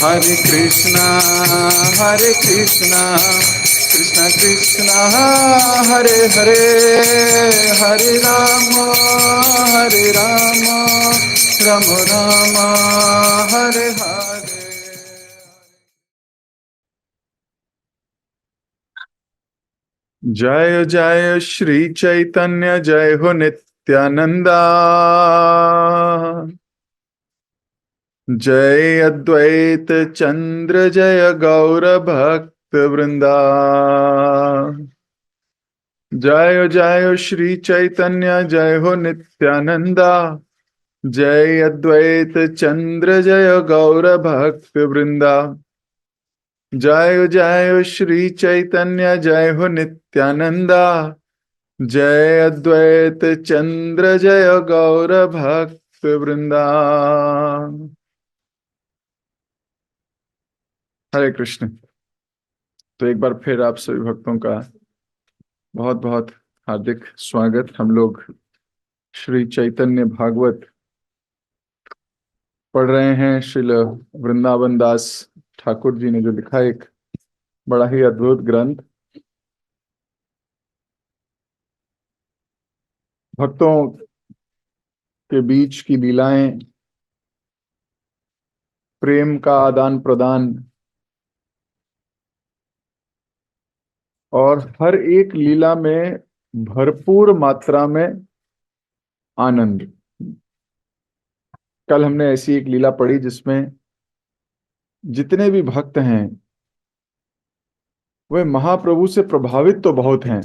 Hare Krishna, Krishna Krishna, Hare Hare, Hare Rama, Rama Rama, Hare Hare. जय जय श्री चैतन्य, जय हो नित्यानंदा, जय अद्वैत चंद्र, जय गौर भक्त वृंदा। जय जय श्री चैतन्य, जय हो नित्यानंदा, जय अद्वैत चंद्र, जय गौर भक्त वृंदा। जय जय श्री चैतन्य, जय हो नित्यानंदा, जय अद्वैत चंद्र, जय गौर भक्त वृंदा। हरे कृष्ण। तो एक बार फिर आप सभी भक्तों का बहुत बहुत हार्दिक स्वागत। हम लोग श्री चैतन्य भागवत पढ़ रहे हैं। श्रील वृंदावन दास ठाकुर जी ने जो लिखा एक बड़ा ही अद्भुत ग्रंथ, भक्तों के बीच की लीलाएं, प्रेम का आदान प्रदान और हर एक लीला में भरपूर मात्रा में आनंद। कल हमने ऐसी एक लीला पढ़ी जिसमें जितने भी भक्त हैं वे महाप्रभु से प्रभावित तो बहुत हैं,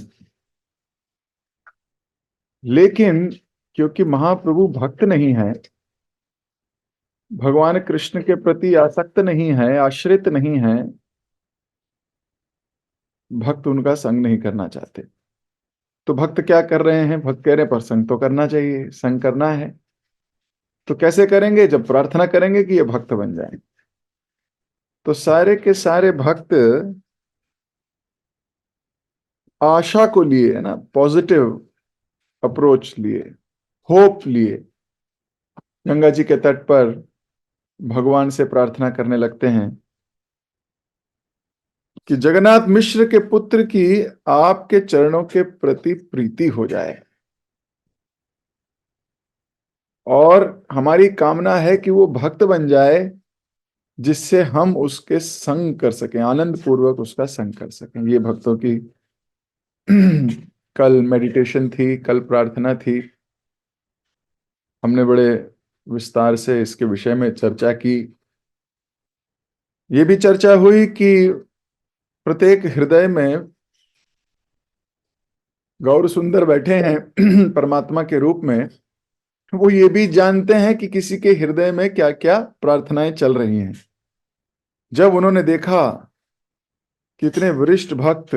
लेकिन क्योंकि महाप्रभु भक्त नहीं है, भगवान कृष्ण के प्रति आसक्त नहीं है, आश्रित नहीं है, भक्त उनका संग नहीं करना चाहते। तो भक्त क्या कर रहे हैं? भक्त कह रहे हैं पर संग तो करना चाहिए, संग करना है। तो कैसे करेंगे? जब प्रार्थना करेंगे कि ये भक्त बन जाए। तो सारे के सारे भक्त आशा को लिए, है ना, पॉजिटिव अप्रोच लिए, होप लिए, गंगा जी के तट पर भगवान से प्रार्थना करने लगते हैं कि जगन्नाथ मिश्र के पुत्र की आपके चरणों के प्रति प्रीति हो जाए, और हमारी कामना है कि वो भक्त बन जाए जिससे हम उसके संग कर सकें, आनंद पूर्वक उसका संग कर सकें। ये भक्तों की कल मेडिटेशन थी, कल प्रार्थना थी। हमने बड़े विस्तार से इसके विषय में चर्चा की। ये भी चर्चा हुई कि प्रत्येक हृदय में गौर सुंदर बैठे हैं परमात्मा के रूप में। वो ये भी जानते हैं कि किसी के हृदय में क्या क्या प्रार्थनाएं चल रही हैं। जब उन्होंने देखा कितने वरिष्ठ भक्त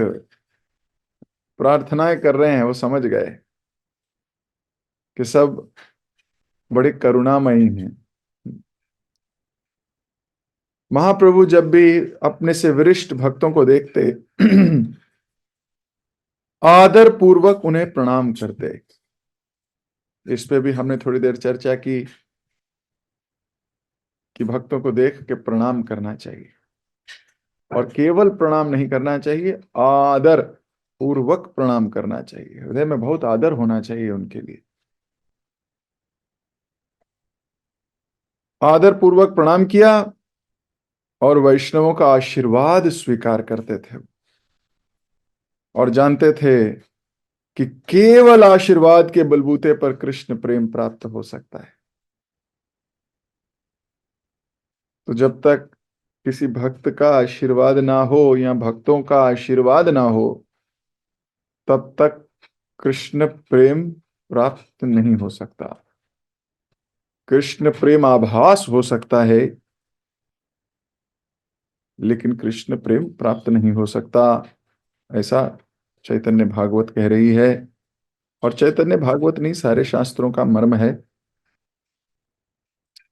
प्रार्थनाएं कर रहे हैं, वो समझ गए कि सब बड़े करुणामयी हैं। महाप्रभु जब भी अपने से वरिष्ठ भक्तों को देखते आदर पूर्वक उन्हें प्रणाम करते। इस पे भी हमने थोड़ी देर चर्चा की कि भक्तों को देख के प्रणाम करना चाहिए, और केवल प्रणाम नहीं करना चाहिए, आदर पूर्वक प्रणाम करना चाहिए। हृदय में बहुत आदर होना चाहिए उनके लिए। आदर पूर्वक प्रणाम किया और वैष्णवों का आशीर्वाद स्वीकार करते थे, और जानते थे कि केवल आशीर्वाद के बलबूते पर कृष्ण प्रेम प्राप्त हो सकता है। तो जब तक किसी भक्त का आशीर्वाद ना हो या भक्तों का आशीर्वाद ना हो, तब तक कृष्ण प्रेम प्राप्त नहीं हो सकता। कृष्ण प्रेम आभास हो सकता है, लेकिन कृष्ण प्रेम प्राप्त नहीं हो सकता, ऐसा चैतन्य भागवत कह रही है। और चैतन्य भागवत नहीं, सारे शास्त्रों का मर्म है।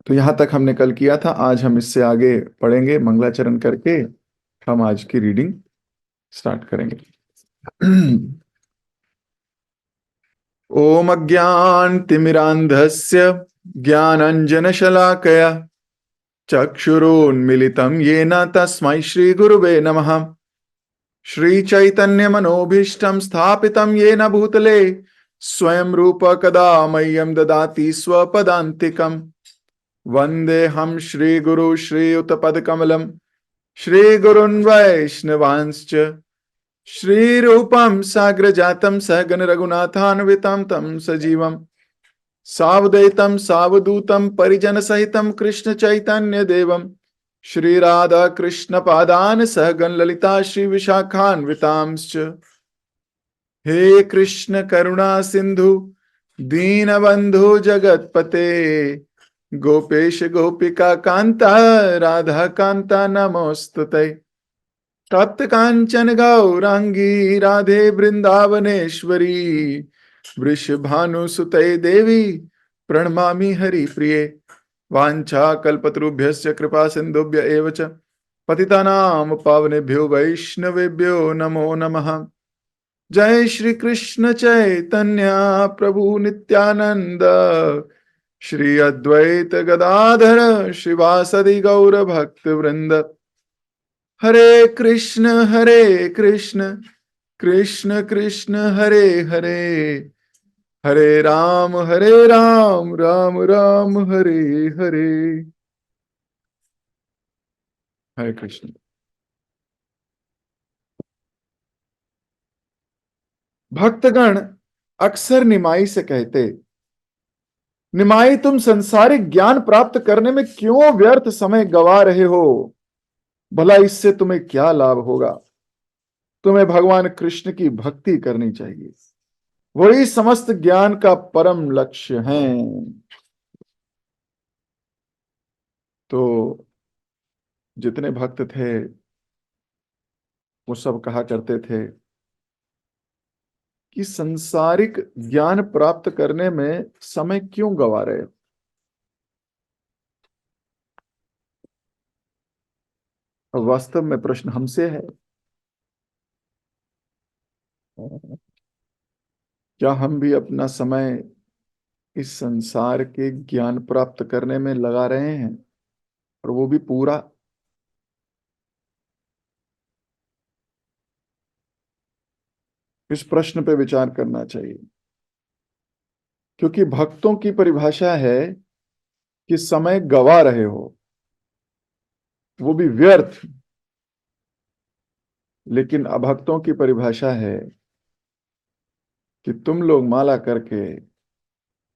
तो यहां तक हमने कल किया था। आज हम इससे आगे पढ़ेंगे। मंगलाचरण करके हम आज की रीडिंग स्टार्ट करेंगे। ओम अज्ञानतिमिरान्धस्य ज्ञानाञ्जनशलाकया चक्षुरुन्मिलितं येन तस्मै श्रीगुरुवे नमः। श्रीचैतन्यमनोभीष्टं स्थापितं येन भूतले स्वयं रूप कदा मह्यं ददाति स्वपदान्तिकम्। वन्देऽहं श्रीगुरु श्रीयुतपदकमलं श्रीगुरुन् वैष्णवांश्च श्रीरूपं साग्रजातं सहगण रघुनाथान्वितं तं सजीवम् सावधैतं सावधूतं परिजनसहितं कृष्ण चैतन्य देवं श्री राधा कृष्ण पादान सहगण ललिता श्री विशाखान्वितांश्च। हे कृष्ण करुणा सिंधु दीनबंधु जगतपते गोपेश गोपिका कांता राधा कांता नमोस्तुते। तप्त कांचन गौरांगी राधे वृंदावनेश्वरी वृषभानुसुते देवी प्रणमामि हरिप्रिये। वाञ्छाकल्पतरुभ्यश्च कृपा सिन्धुभ्य एव च पतितानां पावनेभ्यो वैष्णवेभ्यो नमो नमः। जय श्री कृष्ण चैतन्य प्रभु नित्यानंद श्री अद्वैत गदाधर श्रीवासदि गौर भक्त वृंद। हरे कृष्ण कृष्ण कृष्ण हरे हरे हरे राम राम राम हरे हरे। हरे कृष्ण। भक्तगण अक्सर निमाई से कहते, निमाई तुम संसारिक ज्ञान प्राप्त करने में क्यों व्यर्थ समय गवा रहे हो? भला इससे तुम्हें क्या लाभ होगा? तुम्हें भगवान कृष्ण की भक्ति करनी चाहिए, वही समस्त ज्ञान का परम लक्ष्य है। तो जितने भक्त थे वो सब कहा करते थे कि संसारिक ज्ञान प्राप्त करने में समय क्यों गवा रहे हो? वास्तव में प्रश्न हमसे है, क्या हम भी अपना समय इस संसार के ज्ञान प्राप्त करने में लगा रहे हैं, और वो भी पूरा? इस प्रश्न पे विचार करना चाहिए, क्योंकि भक्तों की परिभाषा है कि समय गवा रहे हो, वो भी व्यर्थ। लेकिन अभक्तों की परिभाषा है कि तुम लोग माला करके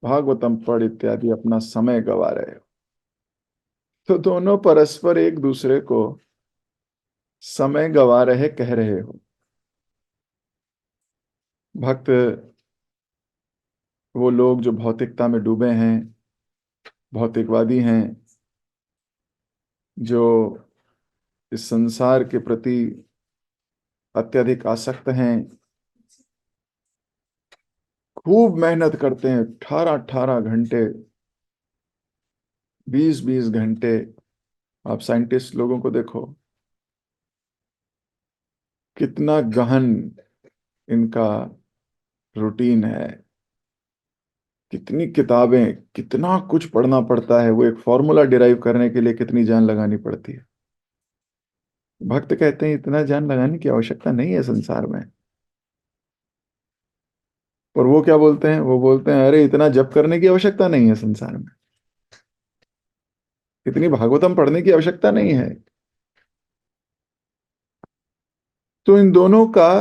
भागवतम पढ़ इत्यादि अपना समय गवा रहे हो। तो दोनों परस्पर एक दूसरे को समय गवा रहे कह रहे हो। भक्त वो लोग जो भौतिकता में डूबे हैं, भौतिकवादी हैं, जो इस संसार के प्रति अत्यधिक आसक्त हैं, खूब मेहनत करते हैं, 18-18 घंटे, 20-20 घंटे। आप साइंटिस्ट लोगों को देखो, कितना गहन इनका रूटीन है, कितनी किताबें, कितना कुछ पढ़ना पड़ता है, वो एक फॉर्मूला डिराइव करने के लिए कितनी जान लगानी पड़ती है। भक्त कहते हैं इतना जान लगाने की आवश्यकता नहीं है संसार में। और वो क्या बोलते हैं? वो बोलते हैं अरे इतना जप करने की आवश्यकता नहीं है संसार में, इतनी भागवतम पढ़ने की आवश्यकता नहीं है। तो इन दोनों का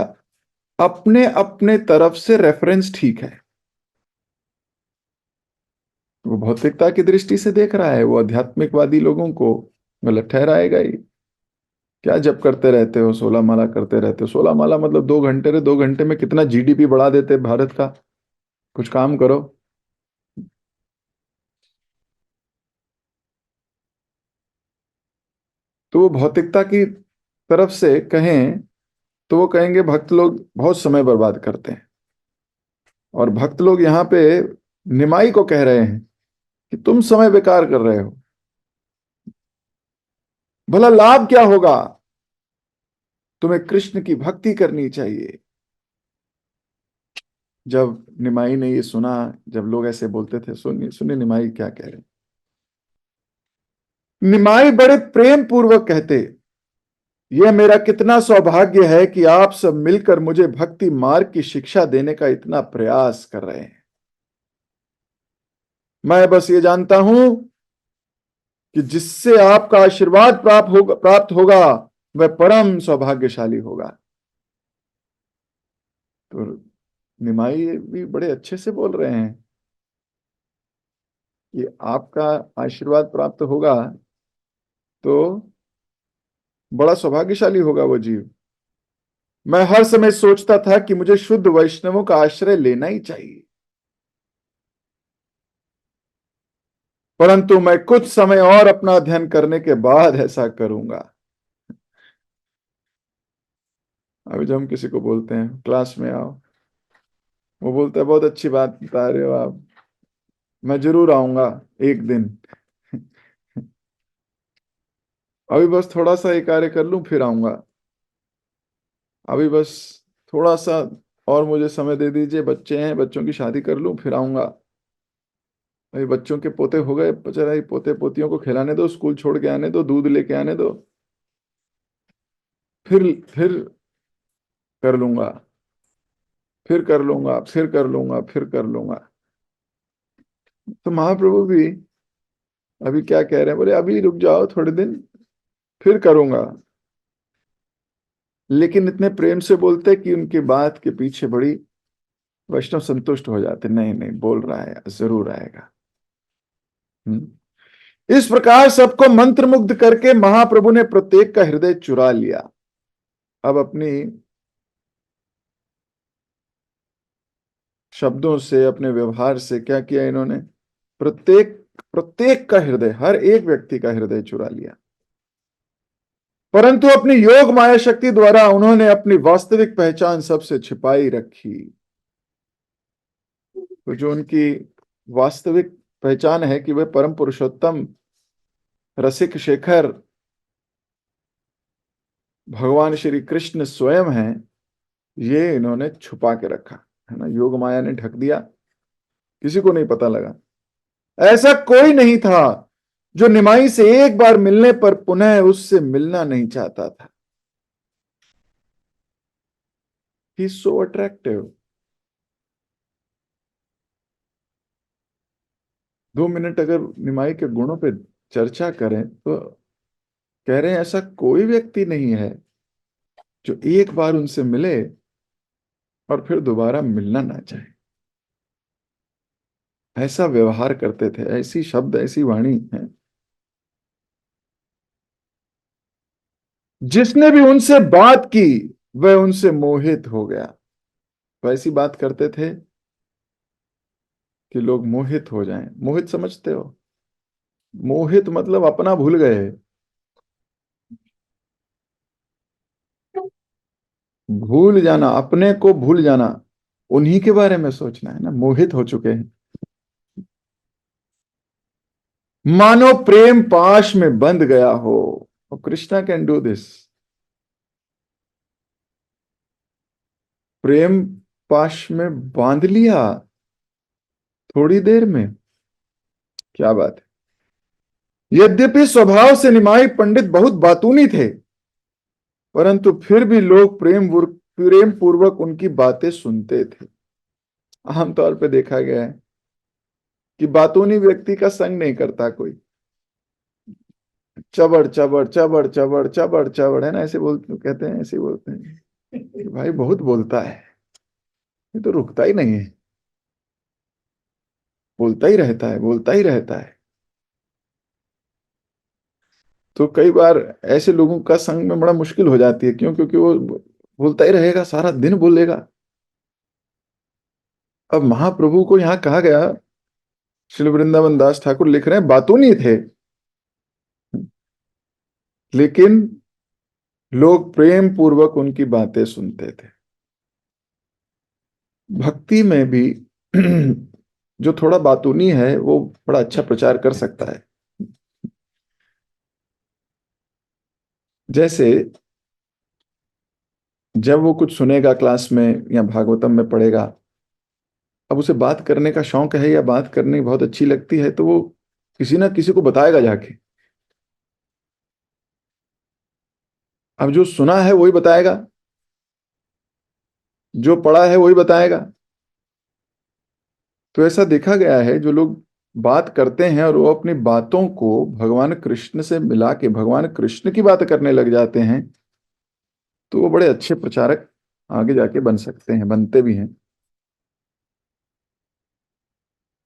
अपने अपने तरफ से रेफरेंस ठीक है। वो भौतिकता की दृष्टि से देख रहा है, वो आध्यात्मिकवादी लोगों को गलत ठहराएगा ही। क्या जप करते रहते हो, 16 माला करते रहते हो? 16 माला मतलब 2 घंटे रे, 2 घंटे में कितना जीडीपी बढ़ा देते भारत का? कुछ काम करो। तो वो भौतिकता की तरफ से कहें तो वो कहेंगे भक्त लोग बहुत समय बर्बाद करते हैं। और भक्त लोग यहाँ पे निमाई को कह रहे हैं कि तुम समय बेकार कर रहे हो, भला लाभ क्या होगा? तुम्हें कृष्ण की भक्ति करनी चाहिए। जब निमाई ने ये सुना, जब लोग ऐसे बोलते थे, सुनिए सुनिए निमाई क्या कह रहे हैं। निमाई बड़े प्रेम पूर्वक कहते, यह मेरा कितना सौभाग्य है कि आप सब मिलकर मुझे भक्ति मार्ग की शिक्षा देने का इतना प्रयास कर रहे हैं। मैं बस ये जानता हूं कि जिससे आपका आशीर्वाद प्राप्त होगा वह परम सौभाग्यशाली होगा। तो निमाई भी बड़े अच्छे से बोल रहे हैं कि आपका आशीर्वाद प्राप्त होगा तो बड़ा सौभाग्यशाली होगा वो जीव। मैं हर समय सोचता था कि मुझे शुद्ध वैष्णवों का आश्रय लेना ही चाहिए, परंतु मैं कुछ समय और अपना अध्ययन करने के बाद ऐसा करूंगा। अभी जब हम किसी को बोलते हैं क्लास में आओ, वो बोलता है बहुत अच्छी बात बता रहे हो आप, मैं जरूर आऊंगा एक दिन। अभी बस थोड़ा सा ये कार्य कर लूं फिर आऊंगा, अभी बस थोड़ा सा और मुझे समय दे दीजिए, बच्चे हैं बच्चों की शादी कर लूं फिर आऊंगा। अभी बच्चों के पोते हो गए, बेचारा पोते पोतियों को खिलाने दो, स्कूल छोड़ के आने दो, दूध लेके आने दो, फिर कर लूंगा, फिर कर लूंगा, फिर कर लूंगा, फिर कर लूंगा। तो महाप्रभु भी अभी क्या कह रहे हैं, बोले अभी रुक जाओ थोड़े दिन फिर करूंगा। लेकिन इतने प्रेम से बोलते कि उनकी बात के पीछे बड़ी वैष्णव संतुष्ट हो जाते, नहीं नहीं बोल रहा है जरूर आएगा। इस प्रकार सबको मंत्र मुग्ध करके महाप्रभु ने प्रत्येक का हृदय चुरा लिया। अब अपनी शब्दों से अपने व्यवहार से क्या किया इन्होंने, प्रत्येक प्रत्येक का हृदय, हर एक व्यक्ति का हृदय चुरा लिया। परंतु अपनी योग माया शक्ति द्वारा उन्होंने अपनी वास्तविक पहचान सबसे छिपाई रखी। तो जो उनकी वास्तविक पहचान है कि वे परम पुरुषोत्तम रसिक शेखर भगवान श्री कृष्ण स्वयं हैं, ये इन्होंने छुपा के रखा है ना, योग माया ने ढक दिया, किसी को नहीं पता लगा। ऐसा कोई नहीं था जो निमाई से एक बार मिलने पर पुनः उससे मिलना नहीं चाहता था। ही सो अट्रैक्टिव। 2 मिनट अगर निमाई के गुणों पे चर्चा करें तो कह रहे हैं ऐसा कोई व्यक्ति नहीं है जो एक बार उनसे मिले और फिर दोबारा मिलना ना चाहे। ऐसा व्यवहार करते थे, ऐसी शब्द ऐसी वाणी है। जिसने भी उनसे बात की वह उनसे मोहित हो गया। तो ऐसी बात करते थे कि लोग मोहित हो जाएं। मोहित समझते हो, मोहित मतलब अपना भूल गए, भूल जाना, अपने को भूल जाना, उन्हीं के बारे में सोचना है ना, मोहित हो चुके हैं। मानो प्रेम पाश में बंध गया हो। और कृष्णा कैन डू दिस। प्रेम पाश में बांध लिया थोड़ी देर में, क्या बात है। यद्यपि स्वभाव से निमाई पंडित बहुत बातूनी थे, परंतु फिर भी लोग प्रेम पूर्वक उनकी बातें सुनते थे। आमतौर पे देखा गया है कि बातूनी व्यक्ति का संग नहीं करता कोई, चबड़ चबड़ चबड़ चबड़ चबड़ चबड़, है ना, ऐसे बोलते कहते हैं, ऐसे बोलते हैं कि भाई बहुत बोलता है, ये तो रुकता ही नहीं है, बोलता ही रहता है, बोलता ही रहता है। तो कई बार ऐसे लोगों का संग में बड़ा मुश्किल हो जाती है, क्यों? क्योंकि वो बोलता ही रहेगा, सारा दिन बोलेगा। अब महाप्रभु को यहां कहा गया, श्री वृंदावन दास ठाकुर लिख रहे हैं बातूनी थे, लेकिन लोग प्रेम पूर्वक उनकी बातें सुनते थे। भक्ति में भी जो थोड़ा बातूनी है वो बड़ा अच्छा प्रचार कर सकता है। जैसे जब वो कुछ सुनेगा क्लास में या भागवतम में पढ़ेगा, अब उसे बात करने का शौक है या बात करनी बहुत अच्छी लगती है, तो वो किसी ना किसी को बताएगा जाके अब जो सुना है वही बताएगा, जो पढ़ा है वही बताएगा। तो ऐसा देखा गया है, जो लोग बात करते हैं और वो अपनी बातों को भगवान कृष्ण से मिला के भगवान कृष्ण की बात करने लग जाते हैं, तो वो बड़े अच्छे प्रचारक आगे जाके बन सकते हैं, बनते भी हैं।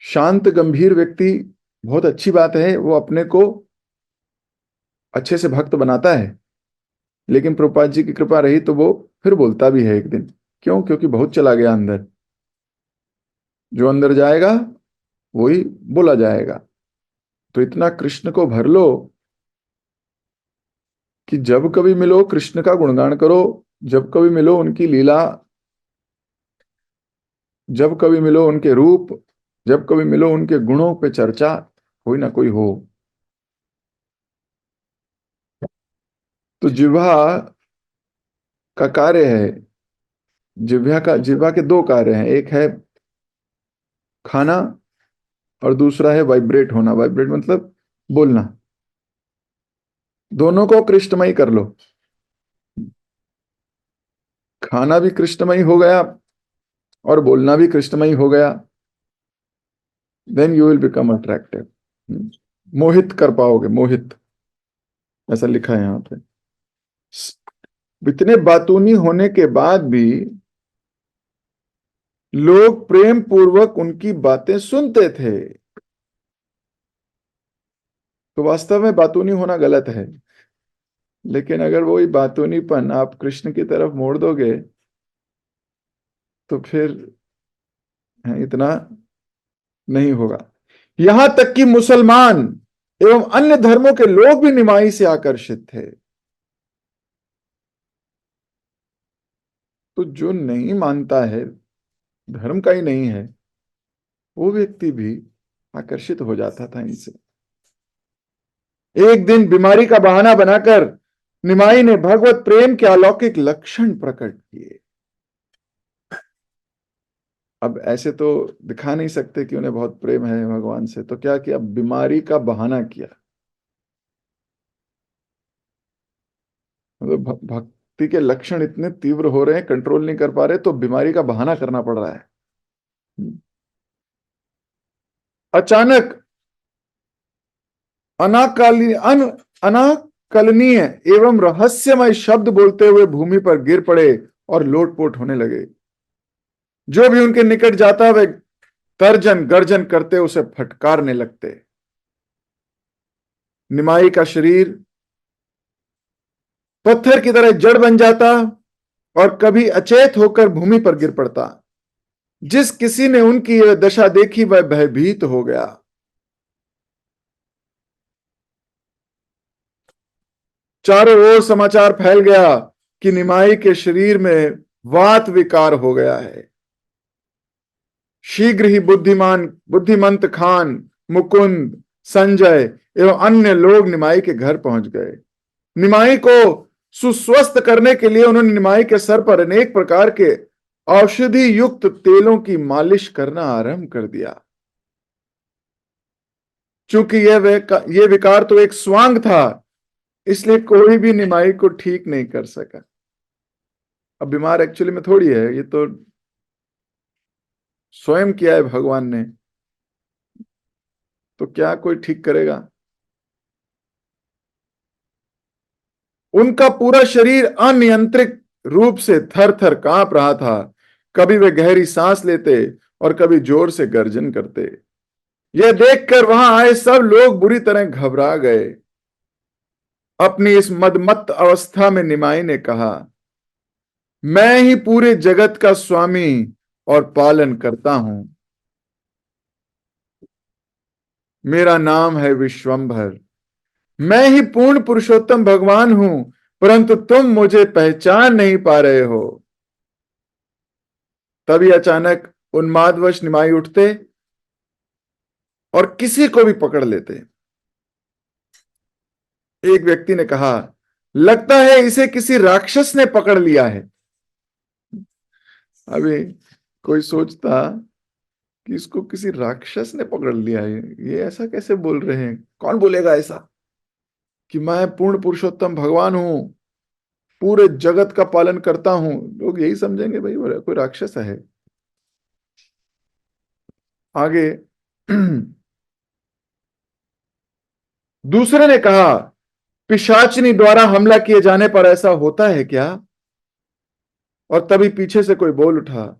शांत गंभीर व्यक्ति, बहुत अच्छी बात है, वो अपने को अच्छे से भक्त बनाता है। लेकिन प्रभुपाद जी की कृपा रही तो वो फिर बोलता भी है एक दिन। क्यों? क्योंकि बहुत चला गया अंदर। जो अंदर जाएगा वही बोला जाएगा। तो इतना कृष्ण को भर लो कि जब कभी मिलो कृष्ण का गुणगान करो, जब कभी मिलो उनकी लीला, जब कभी मिलो उनके रूप, जब कभी मिलो उनके गुणों पे चर्चा, कोई ना कोई हो। तो जिह्वा का कार्य है, जिह्वा के दो कार्य हैं, एक है खाना और दूसरा है वाइब्रेट होना। वाइब्रेट मतलब बोलना। दोनों को कृष्णमय कर लो। खाना भी कृष्णमय हो गया और बोलना भी कृष्णमय हो गया, then you will become attractive. मोहित कर पाओगे, मोहित, ऐसा लिखा है यहाँ पे। इतने बातूनी होने के बाद भी लोग प्रेम पूर्वक उनकी बातें सुनते थे। तो वास्तव में बातूनी होना गलत है, लेकिन अगर वही बातूनीपन आप कृष्ण की तरफ मोड़ दोगे तो फिर इतना नहीं होगा। यहां तक कि मुसलमान एवं अन्य धर्मों के लोग भी निमाई से आकर्षित थे। तो जो नहीं मानता है, धर्म का ही नहीं है, वो व्यक्ति भी आकर्षित हो जाता था इनसे। एक दिन बीमारी का बहाना बनाकर निमाई ने भगवत प्रेम के अलौकिक लक्षण प्रकट किए। अब ऐसे तो दिखा नहीं सकते कि उन्हें बहुत प्रेम है भगवान से, तो क्या किया? बीमारी का बहाना किया। मतलब भक्ति के लक्षण इतने तीव्र हो रहे हैं, कंट्रोल नहीं कर पा रहे, तो बीमारी का बहाना करना पड़ रहा है। अचानक अनाकलनीय एवं रहस्यमय शब्द बोलते हुए भूमि पर गिर पड़े और लोटपोट होने लगे। जो भी उनके निकट जाता वह तर्जन गर्जन करते उसे फटकारने लगते। निमाई का शरीर पत्थर की तरह जड़ बन जाता और कभी अचेत होकर भूमि पर गिर पड़ता। जिस किसी ने उनकी यह दशा देखी वह भयभीत हो गया। चारों ओर समाचार फैल गया कि निमाई के शरीर में वात विकार हो गया है। शीघ्र ही बुद्धिमंत खान, मुकुंद, संजय एवं अन्य लोग निमाई के घर पहुंच गए। निमाई को सुस्वस्थ करने के लिए उन्होंने निमाई के सर पर अनेक प्रकार के औषधि युक्त तेलों की मालिश करना आरंभ कर दिया। चूंकि यह विकार तो एक स्वांग था, इसलिए कोई भी निमाई को ठीक नहीं कर सका। अब बीमार एक्चुअली में थोड़ी है, ये तो स्वयं किया है भगवान ने, तो क्या कोई ठीक करेगा? उनका पूरा शरीर अनियंत्रित रूप से थर थर कांप रहा था। कभी वे गहरी सांस लेते और कभी जोर से गर्जन करते। यह देखकर वहां आए सब लोग बुरी तरह घबरा गए। अपनी इस मदमत्त अवस्था में निमाई ने कहा, मैं ही पूरे जगत का स्वामी और पालन करता हूं। मेरा नाम है विश्वंभर। मैं ही पूर्ण पुरुषोत्तम भगवान हूं, परंतु तुम मुझे पहचान नहीं पा रहे हो। तभी अचानक उन्मादवश निमाई उठते और किसी को भी पकड़ लेते। एक व्यक्ति ने कहा, लगता है इसे किसी राक्षस ने पकड़ लिया है। अभी कोई सोचता कि इसको किसी राक्षस ने पकड़ लिया है, ये ऐसा कैसे बोल रहे हैं? कौन बोलेगा ऐसा कि मैं पूर्ण पुरुषोत्तम भगवान हूं? पूरे जगत का पालन करता हूं, लोग यही समझेंगे भाई वो कोई राक्षस है। आगे दूसरे ने कहा, पिशाचिनी द्वारा हमला किए जाने पर ऐसा होता है क्या? और तभी पीछे से कोई बोल उठा,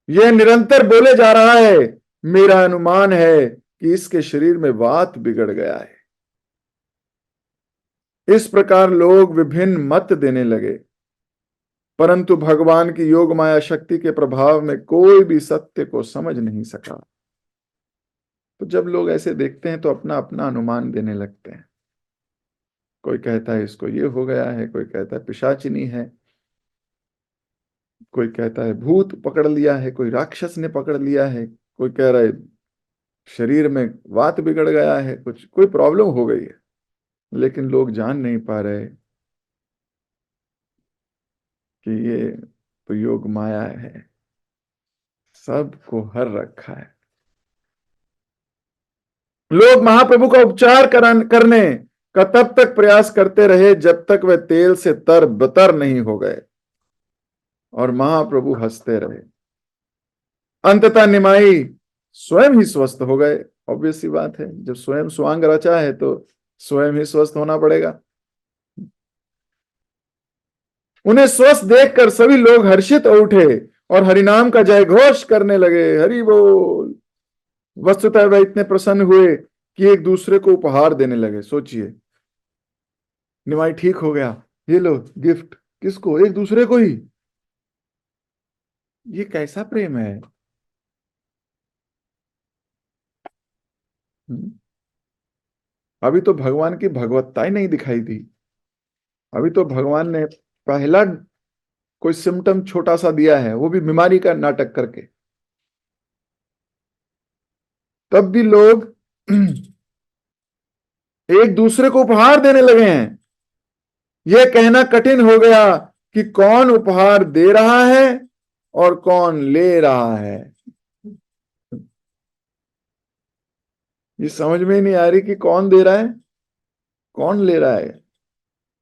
यह निरंतर बोले जा रहा है, मेरा अनुमान है कि इसके शरीर में वात बिगड़ गया है। इस प्रकार लोग विभिन्न मत देने लगे, परंतु भगवान की योग माया शक्ति के प्रभाव में कोई भी सत्य को समझ नहीं सका। तो जब लोग ऐसे देखते हैं तो अपना अपना अनुमान देने लगते हैं। कोई कहता है इसको ये हो गया है, कोई कहता है पिशाचिनी है, कोई कहता है भूत पकड़ लिया है, कोई राक्षस ने पकड़ लिया है, कोई कह रहा है शरीर में वात बिगड़ गया है, कुछ कोई प्रॉब्लम हो गई है। लेकिन लोग जान नहीं पा रहे कि ये तो योग माया है, सबको हर रखा है। लोग महाप्रभु का उपचार करने का तब तक प्रयास करते रहे जब तक वे तेल से तर बतर नहीं हो गए, और महाप्रभु हंसते रहे। अंततः निमाई स्वयं ही स्वस्थ हो गए। ऑब्वियस सी बात है, जब स्वयं स्वांग रचा है तो स्वयं ही स्वस्थ होना पड़ेगा। उन्हें स्वस्थ देखकर सभी लोग हर्षित हो उठे और हरिनाम का जय घोष करने लगे, हरि बोल। वस्तुतः वे इतने प्रसन्न हुए कि एक दूसरे को उपहार देने लगे। सोचिए, निमाई ठीक हो गया, ये लो गिफ्ट, किसको? एक दूसरे को ही। ये कैसा प्रेम है? हम्म? अभी तो भगवान की भगवत्ता ही नहीं दिखाई दी। अभी तो भगवान ने पहला कोई सिम्टम छोटा सा दिया है, वो भी बीमारी का नाटक करके। तब भी लोग एक दूसरे को उपहार देने लगे हैं। यह कहना कठिन हो गया कि कौन उपहार दे रहा है और कौन ले रहा है। ये समझ में ही नहीं आ रही कि कौन दे रहा है, कौन ले रहा है।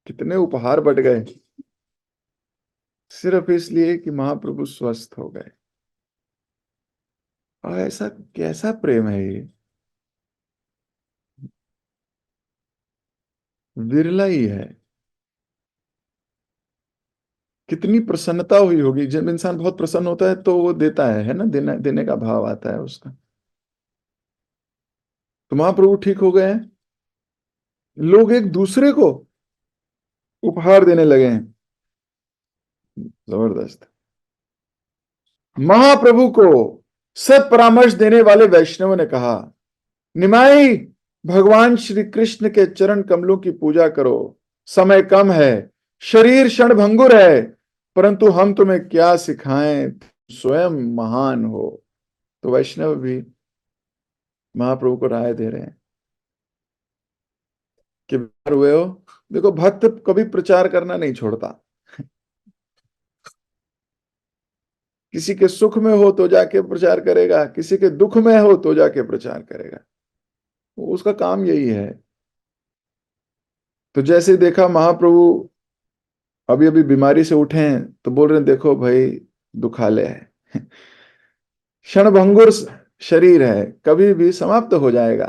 कितने उपहार बट गए सिर्फ इसलिए कि महाप्रभु स्वस्थ हो गए। और ऐसा कैसा प्रेम है ये, विरला ही है। कितनी प्रसन्नता हुई होगी। जब इंसान बहुत प्रसन्न होता है तो वो देता है ना, देने देने का भाव आता है उसका। तो महाप्रभु ठीक हो गए हैं, लोग एक दूसरे को उपहार देने लगे हैं। जबरदस्त। महाप्रभु को सत परामर्श देने वाले वैष्णव ने कहा, निमाई, भगवान श्री कृष्ण के चरण कमलों की पूजा करो। समय कम है, शरीर क्षणभंगुर है, परंतु हम तुम्हें क्या सिखाएं, तुम स्वयं महान हो। तो वैष्णव भी महाप्रभु को राय दे रहे हैं कि बीमार हुए हो, देखो भक्त कभी प्रचार करना नहीं छोड़ता। किसी के सुख में हो तो जाके प्रचार करेगा, किसी के दुख में हो तो जाके प्रचार करेगा, उसका काम यही है। तो जैसे देखा महाप्रभु अभी अभी बीमारी से उठे हैं तो बोल रहे हैं, देखो भाई दुखालय है, क्षणभंगुर शरीर है, कभी भी समाप्त हो जाएगा।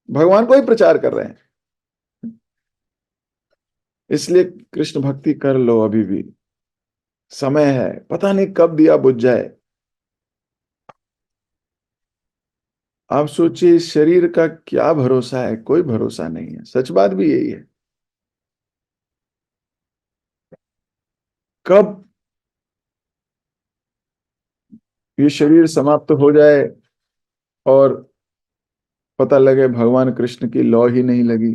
भगवान को ही प्रचार कर रहे हैं। इसलिए कृष्ण भक्ति कर लो, अभी भी समय है, पता नहीं कब दिया बुझ जाए। आप सोचिए, इस शरीर का क्या भरोसा है? कोई भरोसा नहीं है। सच बात भी यही है, कब ये शरीर समाप्त हो जाए और पता लगे भगवान कृष्ण की लौ ही नहीं लगी,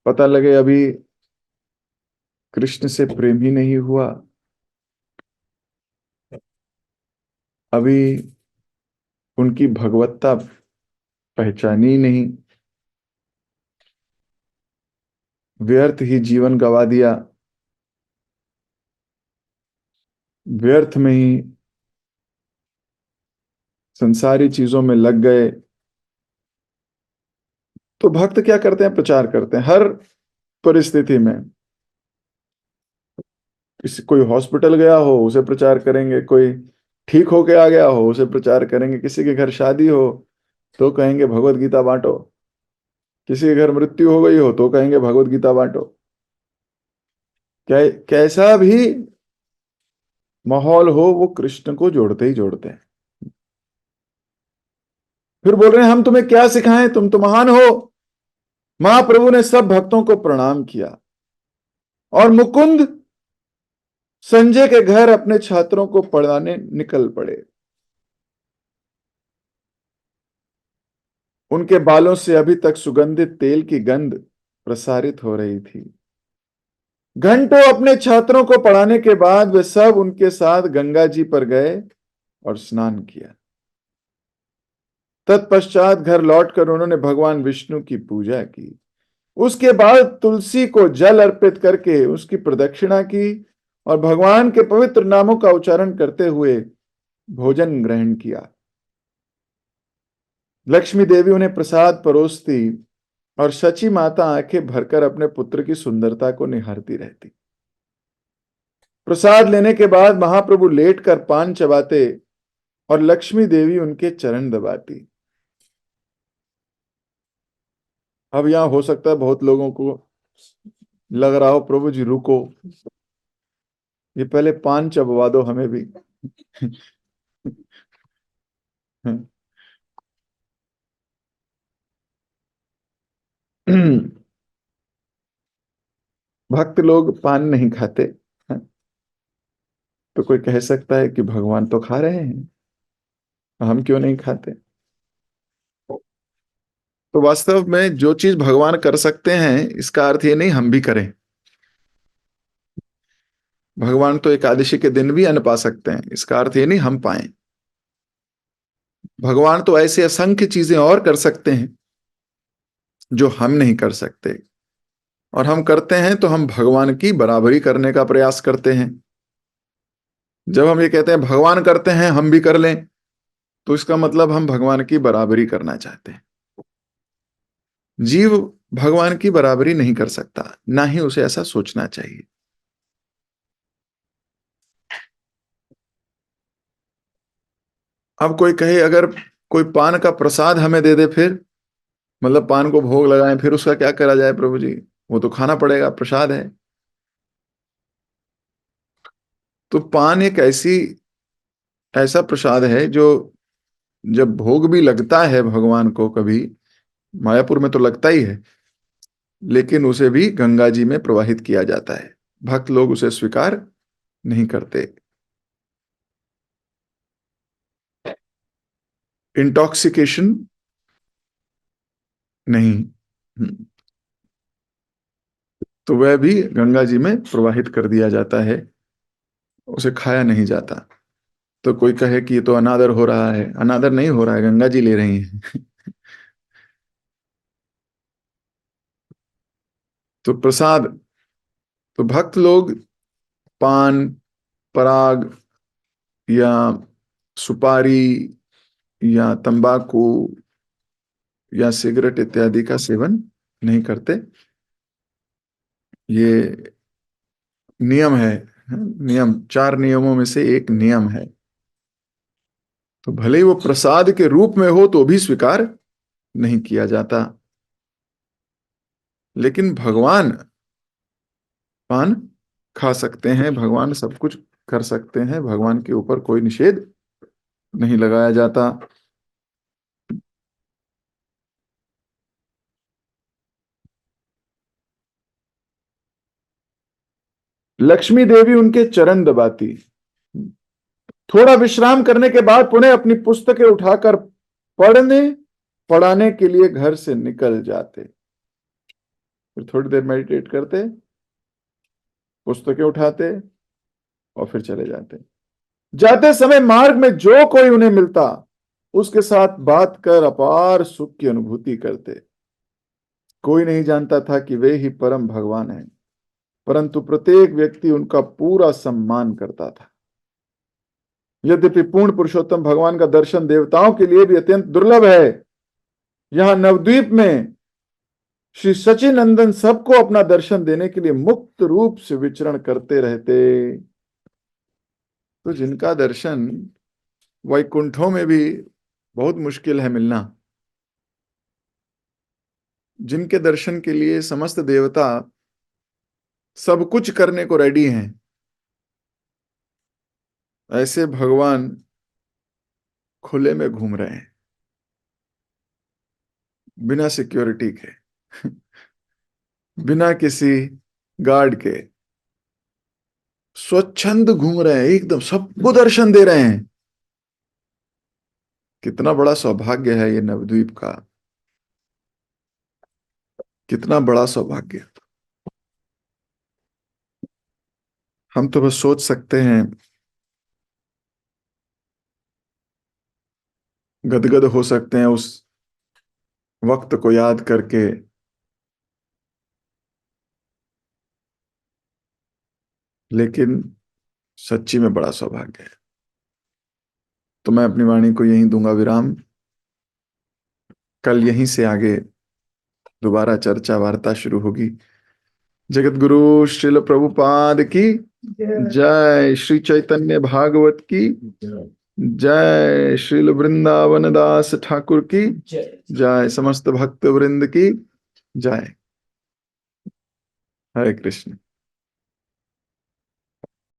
पता लगे अभी कृष्ण से प्रेम ही नहीं हुआ, अभी उनकी भगवत्ता पहचानी नहीं, व्यर्थ ही जीवन गवा दिया, व्यर्थ में ही संसारी चीजों में लग गए। तो भक्त क्या करते हैं? प्रचार करते हैं। हर परिस्थिति में। किसी कोई हॉस्पिटल गया हो उसे प्रचार करेंगे, कोई ठीक होके आ गया हो उसे प्रचार करेंगे, किसी के घर शादी हो तो कहेंगे भगवत गीता बांटो, किसी के घर मृत्यु हो गई हो तो कहेंगे भगवत गीता बांटो। कैसा भी माहौल हो वो कृष्ण को जोड़ते ही जोड़ते हैं। फिर बोल रहे हैं हम तुम्हें क्या सिखाएं, तुम तो महान हो। महाप्रभु ने सब भक्तों को प्रणाम किया और मुकुंद संजय के घर अपने छात्रों को पढ़ाने निकल पड़े। उनके बालों से अभी तक सुगंधित तेल की गंध प्रसारित हो रही थी। घंटों अपने छात्रों को पढ़ाने के बाद वे सब उनके साथ गंगा जी पर गए और स्नान किया। तत्पश्चात घर लौटकर उन्होंने भगवान विष्णु की पूजा की। उसके बाद तुलसी को जल अर्पित करके उसकी प्रदक्षिणा की और भगवान के पवित्र नामों का उच्चारण करते हुए भोजन ग्रहण किया। लक्ष्मी देवी उन्हें प्रसाद परोसती और सची माता आंखें भरकर अपने पुत्र की सुंदरता को निहारती रहती। प्रसाद लेने के बाद महाप्रभु लेटकर पान चबाते और लक्ष्मी देवी उनके चरण दबाती। अब यहां हो सकता है बहुत लोगों को लग रहा हो प्रभु जी रुको, ये पहले पान चबवा दो हमें भी। भक्त लोग पान नहीं खाते, तो कोई कह सकता है कि भगवान तो खा रहे हैं, हम क्यों नहीं खाते। तो वास्तव में जो चीज भगवान कर सकते हैं इसका अर्थ ये नहीं हम भी करें। भगवान तो एकादशी के दिन भी अन्न पा सकते हैं, इसका अर्थ ये नहीं हम पाए। भगवान तो ऐसे असंख्य चीजें और कर सकते हैं जो हम नहीं कर सकते, और हम करते हैं तो हम भगवान की बराबरी करने का प्रयास करते हैं। जब हम ये कहते हैं भगवान करते हैं हम भी कर लें, तो इसका मतलब हम भगवान की बराबरी करना चाहते हैं। जीव भगवान की बराबरी नहीं कर सकता, ना ही उसे ऐसा सोचना चाहिए। अब कोई कहे अगर कोई पान का प्रसाद हमें दे दे, फिर मतलब पान को भोग लगाएं, फिर उसका क्या करा जाए प्रभु जी, वो तो खाना पड़ेगा, प्रसाद है। तो पान एक ऐसा प्रसाद है जो जब भोग भी लगता है भगवान को, कभी मायापुर में तो लगता ही है, लेकिन उसे भी गंगा जी में प्रवाहित किया जाता है। भक्त लोग उसे स्वीकार नहीं करते। इंटॉक्सिकेशन नहीं। तो वह भी गंगा जी में प्रवाहित कर दिया जाता है, उसे खाया नहीं जाता। तो कोई कहे कि ये तो अनादर हो रहा है, अनादर नहीं हो रहा है, गंगा जी ले रही हैं। तो प्रसाद, तो भक्त लोग पान, पराग या सुपारी या तंबाकू या सिगरेट इत्यादि का सेवन नहीं करते। ये नियम है, नियम 4 नियमों में से एक नियम है। तो भले ही वो प्रसाद के रूप में हो तो भी स्वीकार नहीं किया जाता। लेकिन भगवान पान खा सकते हैं, भगवान सब कुछ कर सकते हैं, भगवान के ऊपर कोई निषेध नहीं लगाया जाता। लक्ष्मी देवी उनके चरण दबाती, थोड़ा विश्राम करने के बाद पुनः अपनी पुस्तकें उठाकर पढ़ने पढ़ाने के लिए घर से निकल जाते। फिर थोड़ी देर मेडिटेट करते, पुस्तकें उठाते और फिर चले जाते। जाते समय मार्ग में जो कोई उन्हें मिलता उसके साथ बात कर अपार सुख की अनुभूति करते। कोई नहीं जानता था कि वे ही परम भगवान हैं, परंतु प्रत्येक व्यक्ति उनका पूरा सम्मान करता था। यद्यपि पूर्ण पुरुषोत्तम भगवान का दर्शन देवताओं के लिए भी अत्यंत दुर्लभ है, यहां नवद्वीप में श्री सचिनंदन सबको अपना दर्शन देने के लिए मुक्त रूप से विचरण करते रहते। तो जिनका दर्शन वैकुंठों में भी बहुत मुश्किल है मिलना, जिनके दर्शन के लिए समस्त देवता सब कुछ करने को रेडी हैं, ऐसे भगवान खुले में घूम रहे हैं बिना सिक्योरिटी के, बिना किसी गार्ड के, स्वच्छंद घूम रहे हैं, एकदम सबको दर्शन दे रहे हैं। कितना बड़ा सौभाग्य है ये नवद्वीप का, कितना बड़ा सौभाग्य। हम तो बस सोच सकते हैं, गदगद हो सकते हैं उस वक्त को याद करके। लेकिन सच्ची में बड़ा सौभाग्य है। तो मैं अपनी वाणी को यहीं दूंगा विराम। कल यहीं से आगे दोबारा चर्चा वार्ता शुरू होगी। जगत गुरु श्रील प्रभुपाद की जय, श्री चैतन्य भागवत की जय, श्रील वृंदावन दास ठाकुर की जय, समस्त भक्त वृंद की जय। हरे कृष्ण।